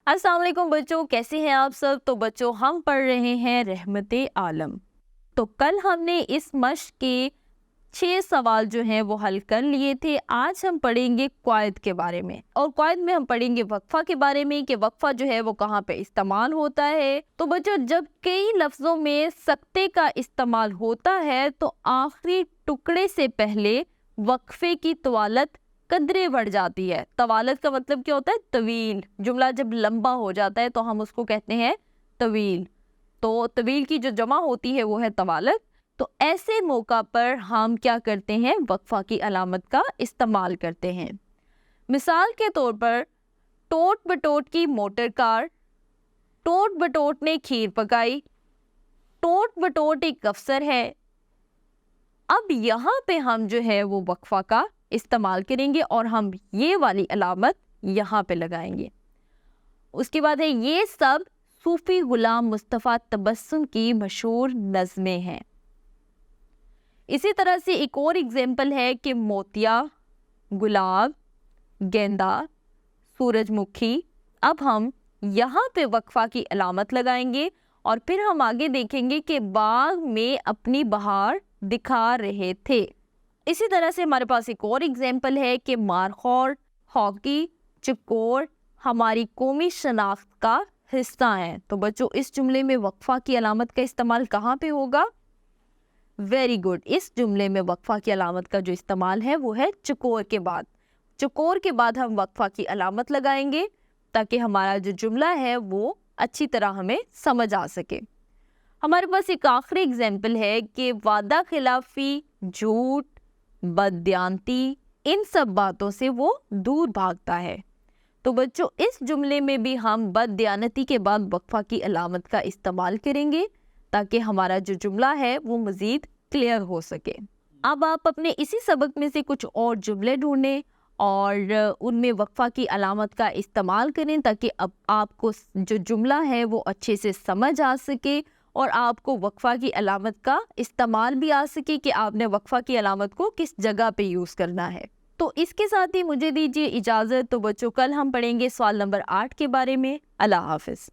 अस्सलाम वालेकुम बच्चों, कैसे हैं आप सब। तो बच्चों हम पढ़ रहे हैं रहमते आलम। तो कल हमने इस मश्क के 6 सवाल जो हैं वो हल कर लिए थे। आज हम पढ़ेंगे क्वायद के बारे में, और क्वायद में हम पढ़ेंगे वक्फा के बारे में कि वक्फा जो है वो कहाँ पे इस्तेमाल होता है। तो बच्चों जब कई लफ्ज़ों में सकते का इस्तेमाल होता है तो आखिरी टुकड़े से पहले वक्फे की तवालत कदरे बढ़ जाती है। तवालत का मतलब क्या होता है? तवील। जुमला जब लंबा हो जाता है तो हम उसको कहते हैं तवील। तो तवील की जो जमा होती है वो है तवालत। तो ऐसे मौका पर हम क्या करते हैं? वक्फा की अलामत का इस्तेमाल करते हैं। मिसाल के तौर पर टोट बटोट की मोटर कार, टोट बटोट ने खीर पकाई, टोट बटोट एक अफसर है। अब यहाँ पे हम जो है वो वक्फा का इस्तेमाल करेंगे और हम ये वाली अलामत यहाँ पे लगाएंगे। उसके बाद है ये सब सूफी गुलाम मुस्तफ़ा तबस्सुम की मशहूर नज़में हैं। इसी तरह से एक और एग्जाम्पल है कि मोतिया, गुलाब, गेंदा, सूरजमुखी। अब हम यहाँ पे वक्फा की अलामत लगाएंगे और फिर हम आगे देखेंगे कि बाग में अपनी बहार दिखा रहे थे। इसी तरह से हमारे पास एक और एग्जाम्पल है कि मारखौर, हॉकी, चकोर हमारी कौमी शनाख्त का हिस्सा हैं। तो बच्चों इस जुमले में वक्फा की अलामत का इस्तेमाल कहाँ पे होगा? वेरी गुड, इस जुमले में वक्फा की अलामत का जो इस्तेमाल है वो है चकोर के बाद। चकोर के बाद हम वक्फा की अलामत लगाएंगे ताकि हमारा जो जुमला है वो अच्छी तरह हमें समझ आ सके। हमारे पास एक आखिरी एग्जाम्पल है कि वादा खिलाफी, झूठ, बददियानती, इन सब बातों से वो दूर भागता है। तो बच्चों इस जुमले में भी हम बददियानती के बाद वक्फा की अलामत का इस्तेमाल करेंगे ताकि हमारा जो जुमला है वो मज़ीद क्लियर हो सके। अब आप अपने इसी सबक में से कुछ और जुमले ढूंढें और उनमें वक्फा की अलामत का इस्तेमाल करें ताकि अब आपको जो जुमला है वो अच्छे से समझ आ सके और आपको वक्फा की अलामत का इस्तेमाल भी आ सके कि आपने वक्फा की अलामत को किस जगह पे यूज़ करना है। तो इसके साथ ही मुझे दीजिए इजाज़त। तो बच्चों कल हम पढ़ेंगे सवाल नंबर 8 के बारे में। अल्लाह हाफ़िज़।